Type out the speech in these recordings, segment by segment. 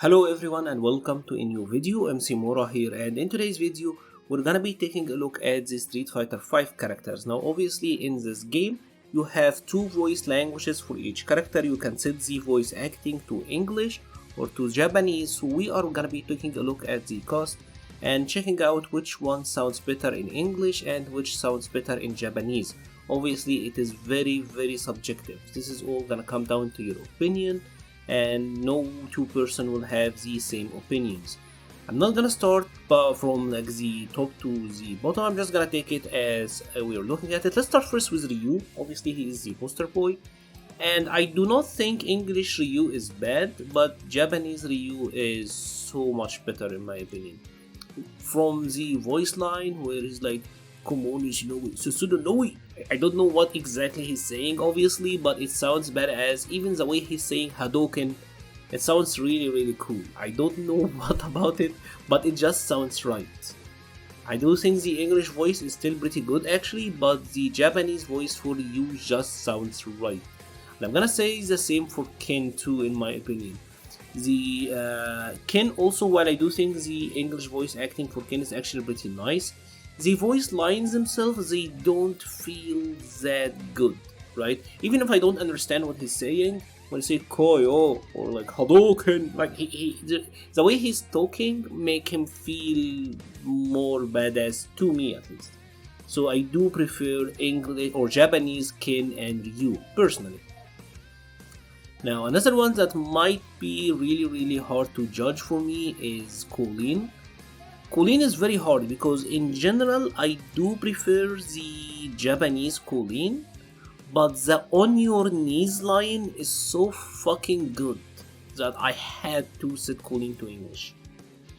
Hello everyone and welcome to a new video. MC-Mura here, and in today's video we're gonna be taking a look at the Street Fighter 5 characters. Now obviously in this game you have two voice languages for each character. You can set the voice acting to English or to Japanese, so we are gonna be taking a look at the cost and checking out which one sounds better in English and which sounds better in Japanese. Obviously it is very subjective. This is all gonna come down to your opinion, and no two person will have the same opinions. I'm not gonna start from like the top to the bottom. I'm just gonna take it as we're looking at it. Let's start first with Ryu. Obviously he is the poster boy, and I do not think English Ryu is bad, but Japanese Ryu is so much better in my opinion. From the voice line where he's like, "Come on, Susudanoi." I don't know what exactly he's saying obviously, but it sounds badass. Even the way he's saying Hadouken, it sounds really cool. I don't know what about it, but it just sounds right. I do think the English voice is still pretty good actually, but the Japanese voice for Ryu just sounds right. And I'm gonna say the same for Ken too, in my opinion. The Ken also, while I do think the English voice acting for Ken is actually pretty nice, the voice lines themselves, they don't feel that good, right? Even if I don't understand what he's saying, when he say Koyo or like Hadouken, like the way he's talking make him feel more badass, to me at least. So I do prefer English or Japanese Ken and Ryu personally. Now another one that might be really hard to judge for me is Colleen. Colleen is very hard because in general I do prefer the Japanese Colleen, but the on your knees line is so fucking good that I had to set Colleen to English.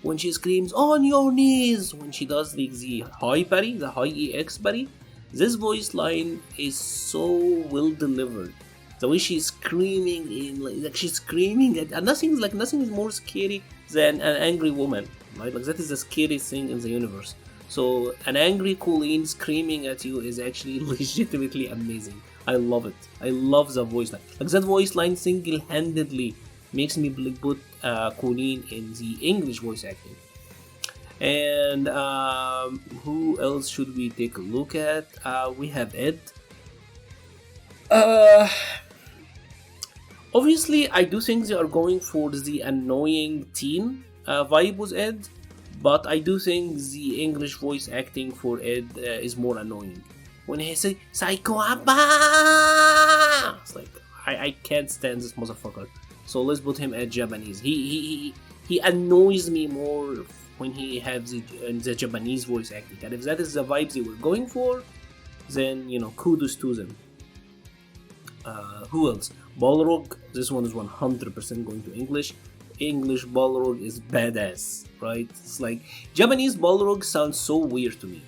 When she screams on your knees, when she does like the high parry, the high EX parry, this voice line is so well delivered. The way she's screaming in like she's screaming and nothing is more scary than an angry woman. Right? Like that is the scariest thing in the universe. So an angry Colleen screaming at you is actually legitimately amazing. I love it. I love the voice line. Like that voice line single-handedly makes me put Colleen in the English voice acting. And who else should we take a look at? We have Ed. Obviously I do think they are going for the annoying teen vibe with Ed, but I do think the English voice acting for Ed is more annoying. When he say Psycho Abba, it's like I can't stand this motherfucker. So let's put him at Japanese. He annoys me more when he has the Japanese voice acting, and if that is the vibes they were going for, then kudos to them. Who else? Balrog. This one is 100% going to English. English Balrog is badass, right? It's like Japanese Balrog sounds so weird to me,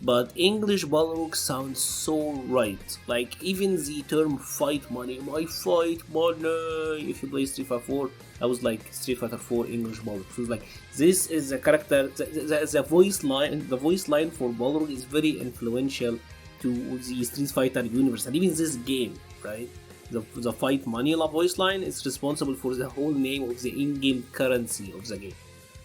but English Balrog sounds so right. Like even the term fight money, my fight money. If you play Street Fighter 4, I was like Street Fighter 4 English Balrog. So it's like this is a character. The voice line for Balrog is very influential to the Street Fighter universe and even this game, right? The fight Manila voice line is responsible for the whole name of the in-game currency of the game.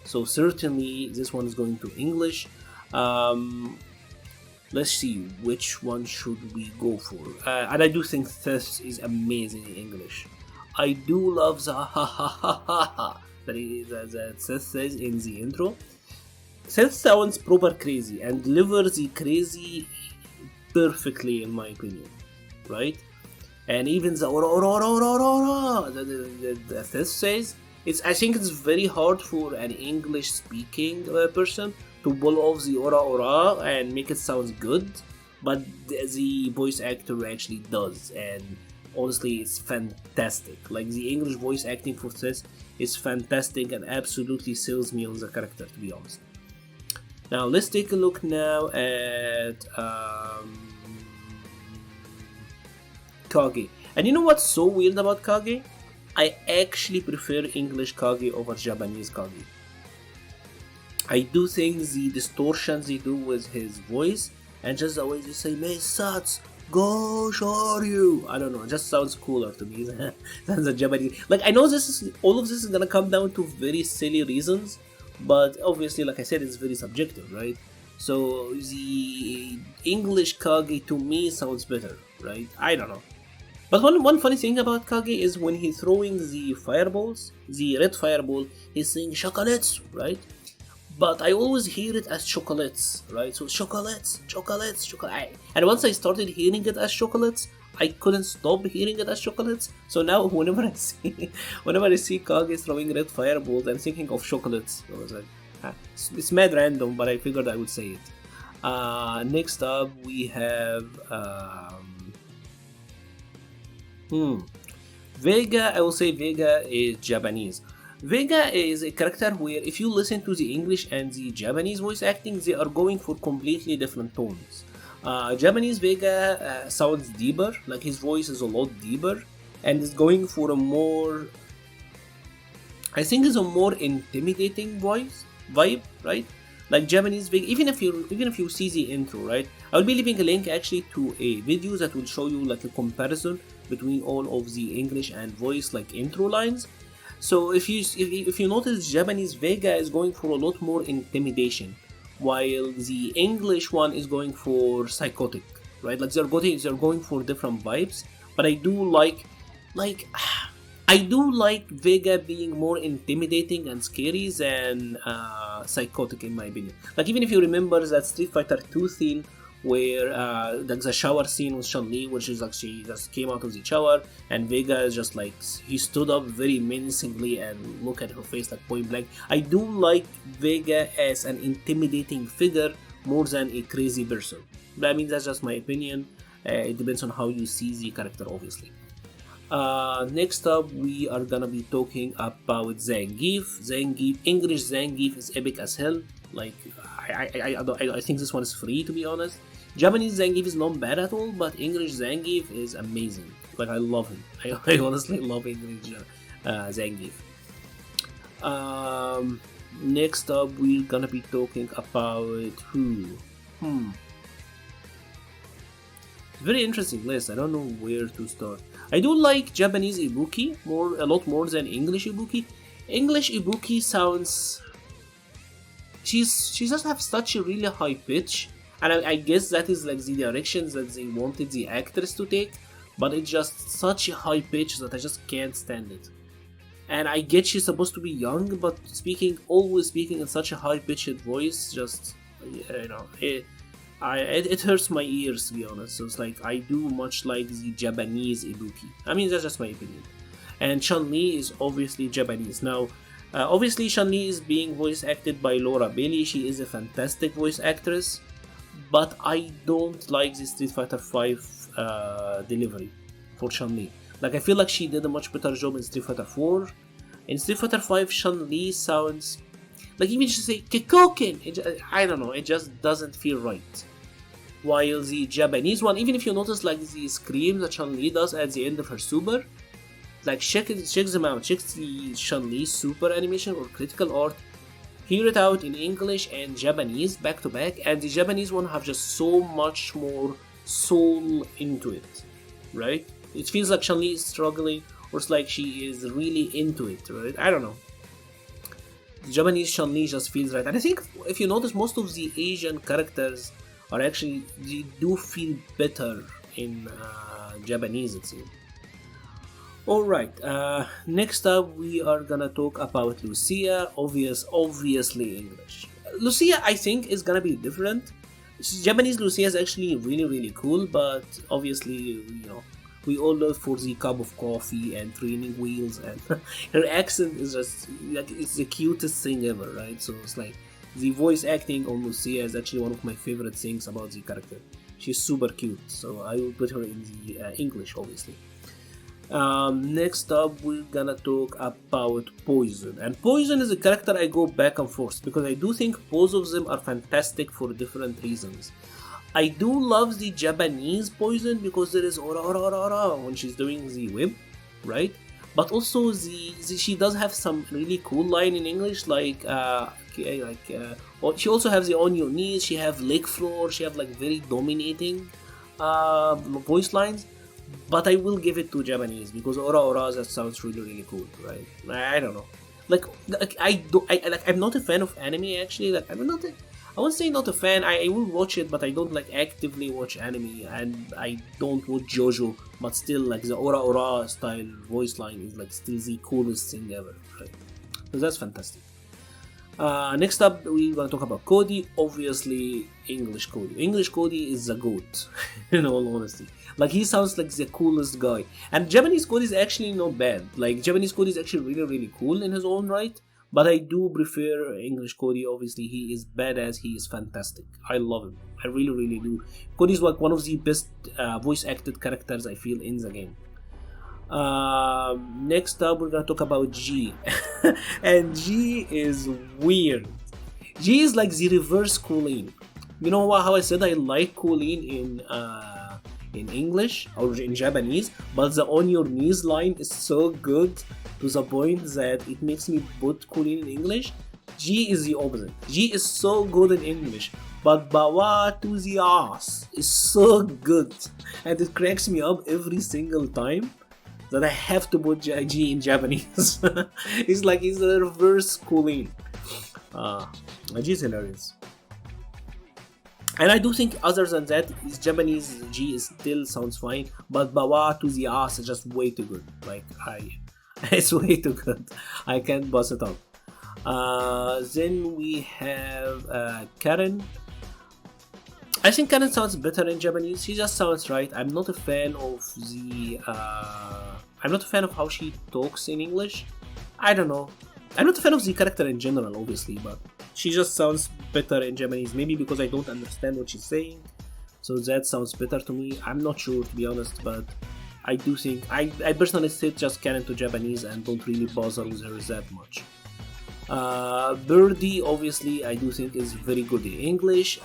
So certainly this one is going to English. Let's see, which one should we go for? And I do think Thess is amazing in English. I do love the ha ha ha ha ha that Thess says in the intro. Thess sounds proper crazy and delivers the crazy perfectly in my opinion, right? And even the ora that Thess says, I think it's very hard for an English speaking person to pull off the ora and make it sound good, but the voice actor actually does, and honestly it's fantastic. Like the English voice acting for Thess is fantastic and absolutely sells me on the character, to be honest. Now let's take a look now at Kage. And you know what's so weird about Kage? I actually prefer English Kage over Japanese Kage. I do think the distortions they do with his voice and just the way they say Meisatsu, Gosh, are you? I don't know. It just sounds cooler to me than the Japanese. Like, I know all of this is gonna come down to very silly reasons, but obviously, like I said, it's very subjective, right? So the English Kage to me sounds better, right? I don't know. But one funny thing about Kage is when he's throwing the fireballs, the red fireball, he's saying chocolates, right? But I always hear it as chocolates, right? So chocolates. And once I started hearing it as chocolates, I couldn't stop hearing it as chocolates. So now whenever I see Kage throwing red fireballs, I'm thinking of chocolates. I was like, it's mad random, but I figured I would say it. Next up we have Vega. I will say Vega is Japanese. Vega is a character where if you listen to the English and the Japanese voice acting, they are going for completely different tones. Japanese Vega sounds deeper, like his voice is a lot deeper, and is going for a more, I think is a more intimidating vibe, right? Like Japanese Vega, even if you see the intro, right? I'll be leaving a link actually to a video that will show you like a comparison between all of the English and voice like intro lines. So if you notice, Japanese Vega is going for a lot more intimidation, while the English one is going for psychotic, right? Like they're going for different vibes. But I do like Vega being more intimidating and scary than psychotic in my opinion. Like even if you remember that Street Fighter 2 scene where the shower scene with Chun-Li, which is like she just came out of the shower and Vega is just like, he stood up very menacingly and look at her face like point blank. I do like Vega as an intimidating figure more than a crazy person. But I mean, that's just my opinion. It depends on how you see the character, obviously. Next up, we are gonna be talking about Zangief. English Zangief is epic as hell. Like, I think this one is free, to be honest. Japanese Zangief is not bad at all, but English Zangief is amazing. Like, I love him. I honestly love English Zangief. Next up, we're gonna be talking about who? Very interesting list. I don't know where to start. I do like Japanese Ibuki a lot more than English Ibuki. English Ibuki sounds, she just have such a really high pitch, and I guess that is like the directions that they wanted the actress to take, but it's just such a high pitch that I just can't stand it. And I get she's supposed to be young, but always speaking in such a high pitched voice, just, you know, it hurts my ears, to be honest. So it's like, I do much like the Japanese Ibuki. I mean, that's just my opinion. And Chun-Li is obviously Japanese. Now, obviously Chun-Li is being voice acted by Laura Bailey. She is a fantastic voice actress, but I don't like the Street Fighter 5 delivery for Chun-Li. Like, I feel like she did a much better job in Street Fighter 4. In Street Fighter 5, Chun-Li sounds like, even if she say Kikoken, I don't know, it just doesn't feel right. While the Japanese one, even if you notice like the scream that Chun-Li does at the end of her super, like check them out, check the Chun-Li super animation or critical art, hear it out in English and Japanese back to back, and the Japanese one have just so much more soul into it, right? It feels like Chun-Li is struggling, or it's like she is really into it, right? I don't know. The Japanese Chun-Li just feels right, and I think if you notice, most of the Asian characters are actually, they do feel better in Japanese, it seems. Alright, next up we are gonna talk about Lucia, obviously English. Lucia, I think, is gonna be different. Japanese Lucia is actually really cool, but obviously, you know, we all love for the cup of coffee and training wheels, and her accent is just, like, it's the cutest thing ever, right? So it's like, the voice acting on Lucia is actually one of my favorite things about the character. She's super cute, so I will put her in the English, obviously. Next up, we're gonna talk about Poison. And Poison is a character I go back and forth, because I do think both of them are fantastic for different reasons. I do love the Japanese Poison because there is ora ora ora ora when she's doing the whip, right? But also she does have some really cool line in English, like she also has the on your knees, she have leg floor, she have like very dominating voice lines, but I will give it to Japanese because ora ora, that sounds really cool, right? I don't know. Like I'm not a fan of anime actually. Like I won't say not a fan. I will watch it, but I don't like actively watch anime, and I don't watch JoJo. But still, like the ora ora style voice line is like still the coolest thing ever, right? So that's fantastic. Next up, we're gonna talk about Kodi. Obviously, English Kodi. English Kodi is the goat, in all honesty. Like, he sounds like the coolest guy. And Japanese Kodi is actually not bad. Like, Japanese Kodi is actually really cool in his own right. But I do prefer English Kodi. Obviously, he is badass. He is fantastic. I love him. I really do. Kodi is like one of the best voice acted characters I feel in the game. Next up, we're gonna talk about G. And G is weird. G is like the reverse Colleen. You know how I said I like Colleen in English or in Japanese, but the on your knees line is so good to the point that it makes me put Colleen in English. G is the opposite. G is so good in English, but bawa to the ass is so good, and it cracks me up every single time that I have to put G in Japanese. It's like it's a reverse Colleen. G is hilarious. And I do think other than that, his Japanese G still sounds fine, but bawa to the ass is just way too good. Like, it's way too good. I can't bust it up. Then we have Karen. I think Karen sounds better in Japanese. She just sounds right. I'm not a fan of how she talks in English. I don't know. I'm not a fan of the character in general, obviously, but she just sounds better in Japanese. Maybe because I don't understand what she's saying, so that sounds better to me. I'm not sure, to be honest, but I do think I personally still just Karen to Japanese and don't really bother with her that much. Birdie, obviously, I do think is very good in English.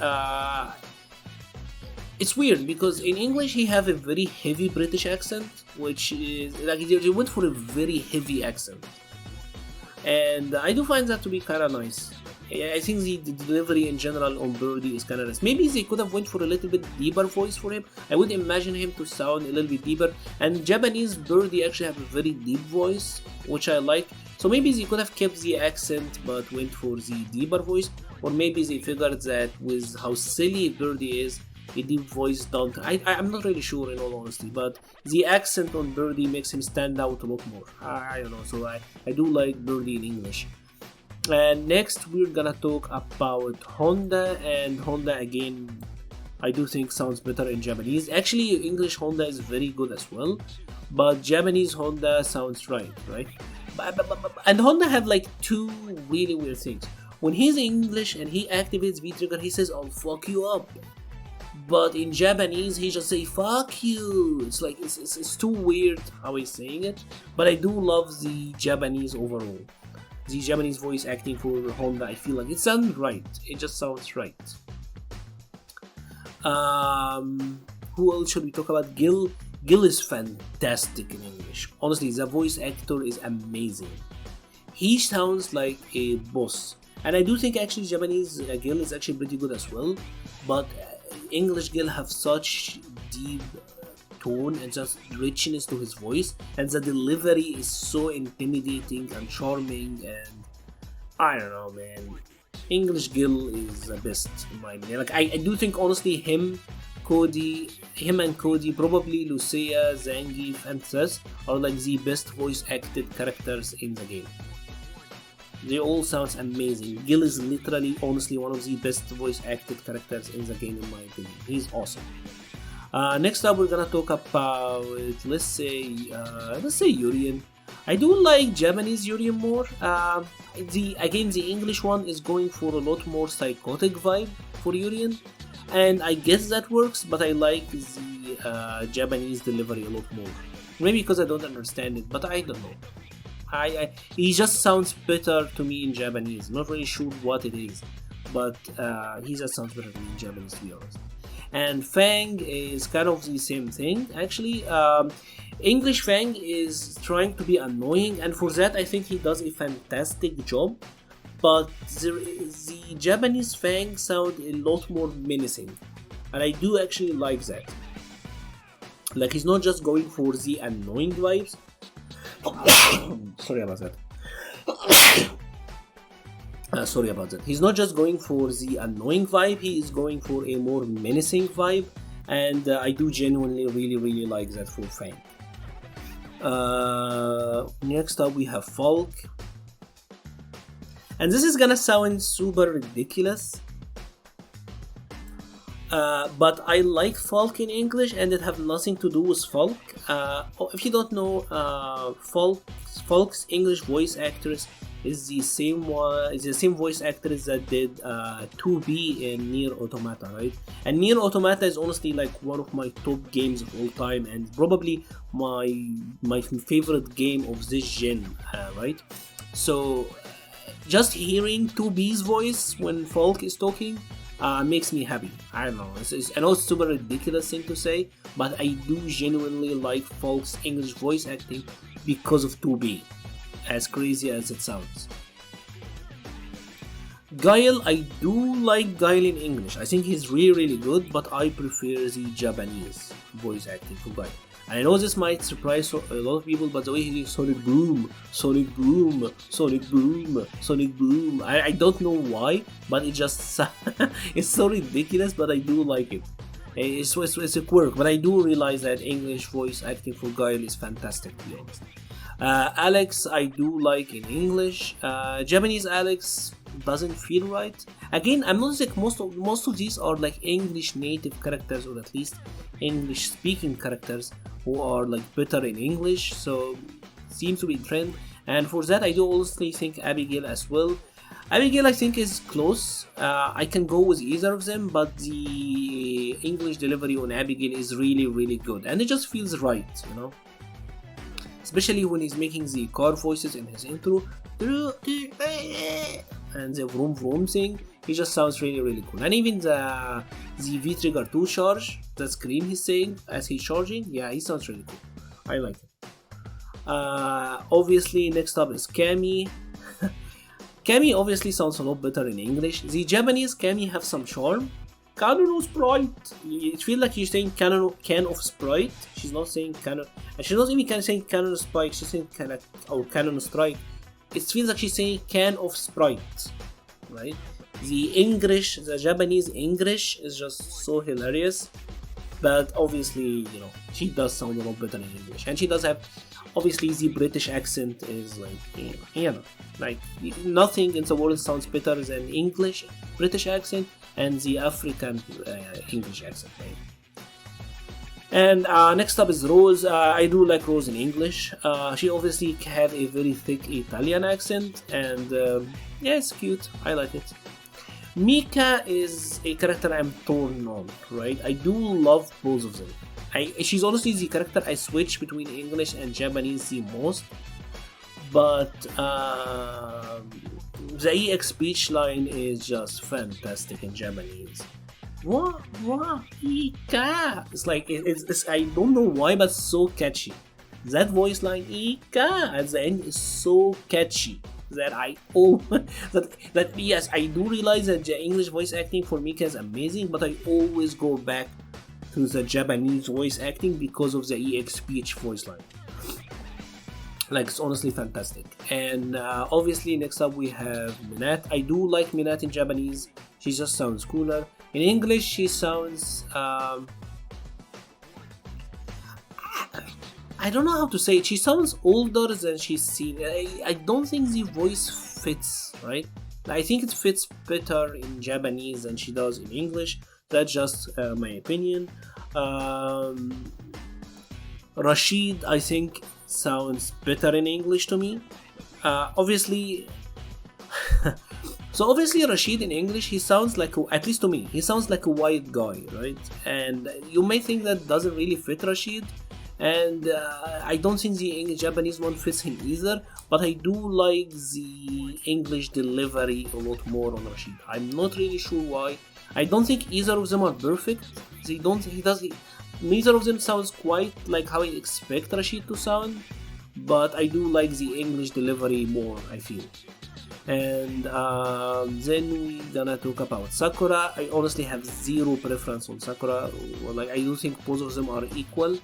It's weird because in English he have a very heavy British accent, which is like they went for a very heavy accent, and I do find that to be kind of nice. I think the delivery in general on Birdie is kind of nice. Maybe they could have went for a little bit deeper voice for him. I would imagine him to sound a little bit deeper, and Japanese Birdie actually have a very deep voice, which I like. So maybe they could have kept the accent but went for the deeper voice, or maybe they figured that with how silly Birdie is, a deep voice don't. I'm not really sure in all honesty, but the accent on Birdie makes him stand out a lot more. I don't know, so I do like Birdie in English. And next we're gonna talk about Honda, and Honda again I do think sounds better in Japanese. Actually, English Honda is very good as well, but Japanese Honda sounds right? And Honda have like two really weird things. When he's English and he activates V-Trigger, he says, "I'll fuck you up." But in Japanese, he just say "fuck you." It's like it's too weird how he's saying it. But I do love the Japanese overall. The Japanese voice acting for Honda, I feel like it sounds right. It just sounds right. Who else should we talk about? Gail. Gail is fantastic in English. Honestly, the voice actor is amazing. He sounds like a boss. And I do think actually Japanese Gail is actually pretty good as well. But English Gail have such deep tone and just richness to his voice, and the delivery is so intimidating and charming, and I don't know, man. English Gail is the best in my opinion. Like I do think honestly him and Kodi, probably Lucia, Zangief, and Thess are like the best voice acted characters in the game. They all sound amazing. Gail is literally, honestly, one of the best voice acted characters in the game in my opinion. He's awesome. Next up, we're gonna talk about let's say Urien. I do like Japanese Urien more. The English one is going for a lot more psychotic vibe for Urien, and I guess that works. But I like the Japanese delivery a lot more. Maybe because I don't understand it, but I don't know. He just sounds better to me in Japanese. Not really sure what it is, but he just sounds better to me in Japanese, to be honest. And Fang is kind of the same thing actually. English Fang is trying to be annoying, and for that I think he does a fantastic job, but the Japanese Fang sound a lot more menacing, and I do actually like that. Like, he's not just going for the annoying vibes. Sorry about that. Sorry about that. He's not just going for the annoying vibe, he is going for a more menacing vibe, and I do genuinely really like that for Fang. Next up we have Falk, and this is gonna sound super ridiculous, but I like Falk in English, and it have nothing to do with Falk. If you don't know, Falk's English voice actress is the same voice actress that did 2B in Nier Automata, right? And Nier Automata is honestly like one of my top games of all time, and probably my favorite game of this gen, right? So just hearing 2B's voice when Falk is talking makes me happy. I don't know, I know it's a super ridiculous thing to say, but I do genuinely like Falk's English voice acting because of 2B, as crazy as it sounds. Gail, I do like Gail in English. I think he's really good, but I prefer the Japanese voice acting for Gail. And I know this might surprise a lot of people, but the way he says Sonic Boom, Sonic Boom, Sonic Boom, Sonic Boom, I don't know why, but it just it's so ridiculous, but I do like it. It's a quirk, but I do realize that English voice acting for Gail is fantastic, to be honest. Alex, I do like in English. Japanese Alex doesn't feel right. Again, I'm not like most of these are like English native characters, or at least English speaking characters who are like better in English, so seems to be a trend. And for that, I do honestly think Abigail as well. Abigail, I think, is close. I can go with either of them, but the English delivery on Abigail is really good, and it just feels right, you know. Especially when he's making the car voices in his intro, and the vroom vroom thing, he just sounds really cool. And even the V-Trigger 2 charge, the scream he's saying as he's charging, yeah, he sounds really cool. I like it. Obviously, next up is Cammy. Cammy obviously sounds a lot better in English. The Japanese Cammy have some charm. Canon of Sprite. It feels like she's saying can of Sprite. She's not saying canon. And she's not even saying canon of Sprite. She's saying canon of Sprite. It feels like she's saying can of Sprite, right? The Japanese English is just so hilarious. But obviously, you know, she does sound a lot better in English. And she does have, obviously, the British accent is like, you know, like nothing in the world sounds better than British accent and the African English accent, right? And next up is Rose. I do like Rose in English. She obviously have a very thick Italian accent, and yeah, it's cute. I like it. Mika is a character I'm torn on, right? I do love both of them. She's honestly the character I switch between English and Japanese the most, but the EX speech line is just fantastic in Japanese. Ika. It's like it's I don't know why, but so catchy. That voice line Ika at the end is so catchy that yes, I do realize that the English voice acting for Mika is amazing, but I always go back to the Japanese voice acting because of the EX speech voice line. Like, it's honestly fantastic. And obviously next up we have Minat. I do like Minat in Japanese. She just sounds cooler. In English she sounds I don't know how to say it. She sounds older than she's seen. I don't think the voice fits, right? I think it fits better in Japanese than she does in English. That's just my opinion. Rashid, I think, sounds better in English to me. Obviously Rashid in English, he sounds like, at least to me, he sounds like a white guy, right? And you may think that doesn't really fit Rashid, and I don't think the Japanese one fits him either, but I do like the English delivery a lot more on Rashid. I'm not really sure why. I don't think either of them are perfect. Neither of them sounds quite like how I expect Rashid to sound, but I do like the English delivery more, I feel. And then we gonna talk about Sakura. I honestly have zero preference on Sakura. Like, I do think both of them are equal.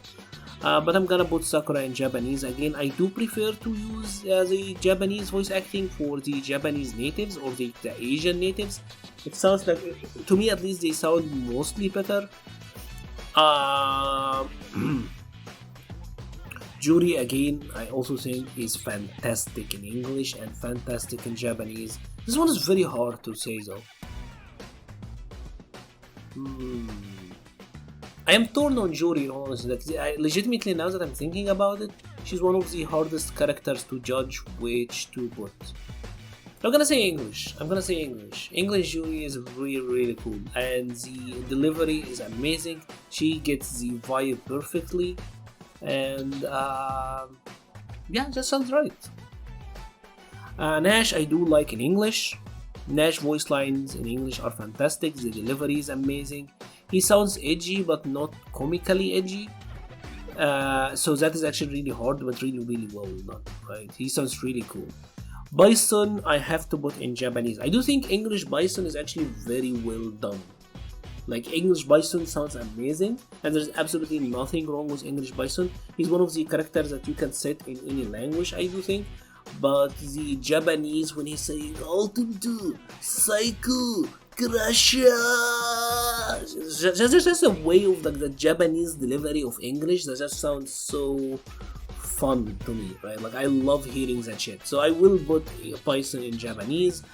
But I'm gonna put Sakura in Japanese. Again, I do prefer to use the Japanese voice acting for the Japanese natives or the Asian natives. It sounds like, to me at least, they sound mostly better. Jury, again, I also think is fantastic in English and fantastic in Japanese. This one is very hard to say though. I am torn on Jury, in all honesty. Legitimately, now that I'm thinking about it, she's one of the hardest characters to judge which to put. I'm gonna say English. English Jury is really cool, and the delivery is amazing. She gets the vibe perfectly. And yeah, that sounds right. Nash, I do like in English. Nash voice lines in English are fantastic. The delivery is amazing. He sounds edgy but not comically edgy. So that is actually really hard, but really well done. Right? He sounds really cool. Bison, I have to put in Japanese. I do think English Bison is actually very well done. Like, English Bison sounds amazing, and there's absolutely nothing wrong with English Bison. He's one of the characters that you can set in any language, I do think. But the Japanese, when he's saying Ultimate, Psycho, Crusher, just a way of the Japanese delivery of English that just sounds so fun to me, right? Like, I love hearing that shit. So I will put Bison in Japanese.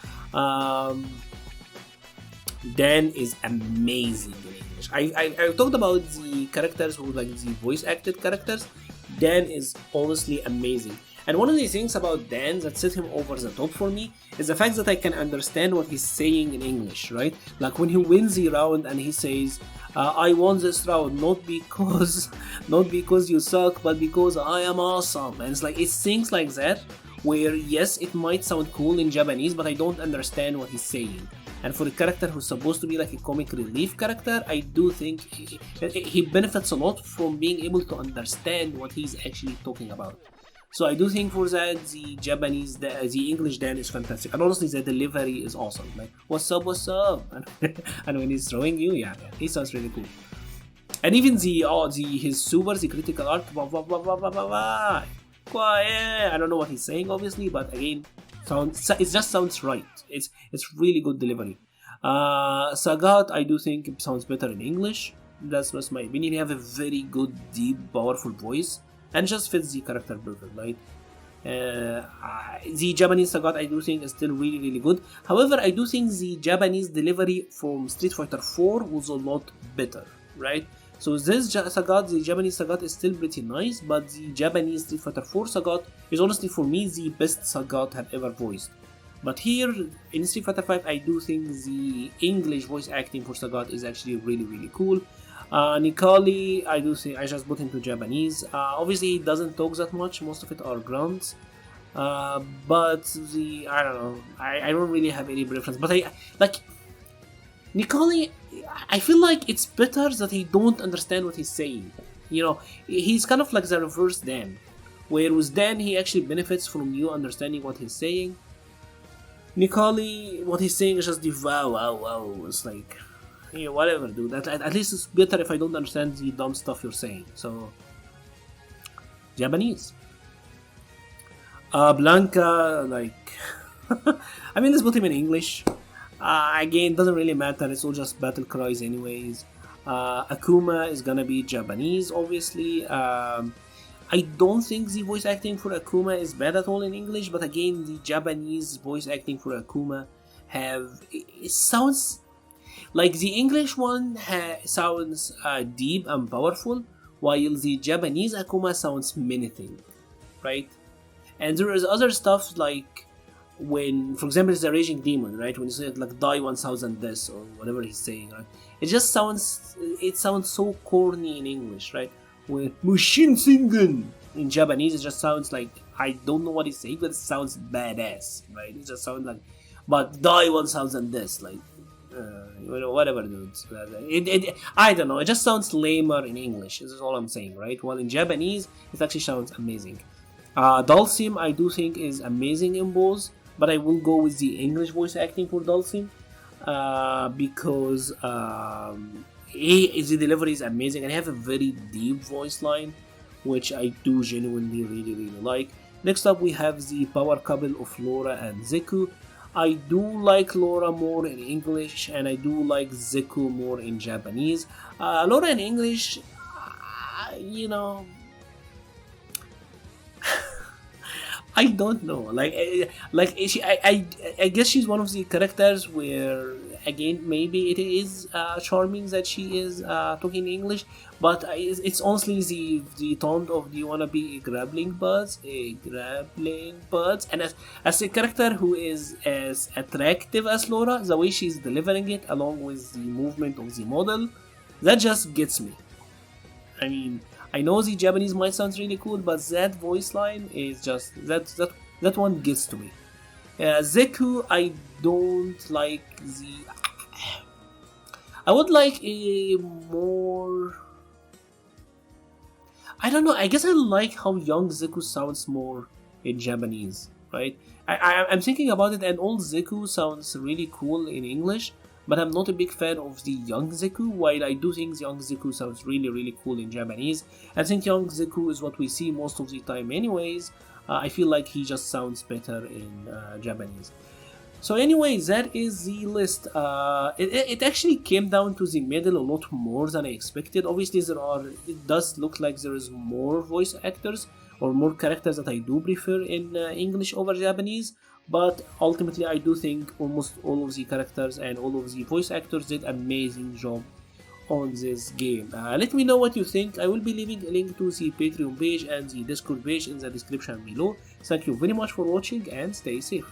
Dan is amazing in English. I talked about the characters who like the voice acted characters. Dan is honestly amazing. And one of the things about Dan that set him over the top for me is the fact that I can understand what he's saying in English, right? Like when he wins the round and he says, I won this round not because you suck, but because I am awesome. And it's like, it's things like that where yes, it might sound cool in Japanese, but I don't understand what he's saying. And for a character who's supposed to be like a comic relief character, I do think he benefits a lot from being able to understand what he's actually talking about. So I do think for that, the English Dan is fantastic. And honestly, the delivery is awesome. Like, what's up? And when he's throwing you, yeah, he sounds really cool. And even his super, the critical art, I don't know what he's saying, obviously, but again, it just sounds right. It's really good delivery. Sagat, I do think it sounds better in English. That's just my opinion. He have a very good, deep, powerful voice, and just fits the character perfect, right? The Japanese Sagat, I do think is still really good. However, I do think the Japanese delivery from Street Fighter 4 was a lot better, right? So this Sagat, the Japanese Sagat is still pretty nice, but the Japanese Street Fighter 4 Sagat is honestly for me the best Sagat I've ever voiced. But here in Street Fighter 5, I do think the English voice acting for Sagat is actually really cool. Nikali, I do think I just put into Japanese. Obviously, he doesn't talk that much. Most of it are grunts. But I don't know. I don't really have any preference. But I like Nikali. I feel like it's better that he don't understand what he's saying. You know, he's kind of like the reverse Dan, where with Dan he actually benefits from you understanding what he's saying. Nikali, what he's saying is just the wow. It's like, yeah, whatever, dude. At least it's better if I don't understand the dumb stuff you're saying. So, Japanese. Blanca, like, I mean, let's put him in English. Again, doesn't really matter. It's all just battle cries, anyways. Akuma is gonna be Japanese, obviously. I don't think the voice acting for Akuma is bad at all in English, but again, the Japanese voice acting for Akuma it sounds like the English one sounds deep and powerful, while the Japanese Akuma sounds menacing, right? And there is other stuff like when, for example, it's a Raging Demon, right? When you say like die 1000 deaths or whatever he's saying, right? It sounds so corny in English, right? When Mushin Singen in Japanese, it just sounds like, I don't know what he's saying, but it sounds badass, right? It just sounds like, but die 1000 deaths, like, whatever, dude. I don't know, it just sounds lamer in English, this is all I'm saying, right? While in Japanese, it actually sounds amazing. Dulcim, I do think is amazing in both. but I will go with the English voice acting for Dulcim because the delivery is amazing and I have a very deep voice line, which I do genuinely really like. Next up we have the power couple of Laura and Zeku. I do like Laura more in English and I do like Zeku more in Japanese. Laura in English, you know, I don't know. Like I guess she's one of the characters where, again, maybe it is charming that she is talking English, but it's honestly the tone of, do you wanna be a grappling buds, and as a character who is as attractive as Laura, the way she's delivering it, along with the movement of the model, that just gets me. I mean, I know the Japanese might sound really cool, but that voice line is just that one gets to me. Zeku, I don't like the. I would like a more. I don't know. I guess I like how young Zeku sounds more in Japanese, right? I'm thinking about it, and old Zeku sounds really cool in English, but I'm not a big fan of the young Zeku, while I do think the young Zeku sounds really cool in Japanese. I think young Zeku is what we see most of the time anyways. I feel like he just sounds better in Japanese. So anyway, that is the list. It actually came down to the middle a lot more than I expected. Obviously it does look like there is more voice actors or more characters that I do prefer in English over Japanese. But ultimately, I do think almost all of the characters and all of the voice actors did an amazing job on this game. Let me know what you think. I will be leaving a link to the Patreon page and the Discord page in the description below. Thank you very much for watching and stay safe.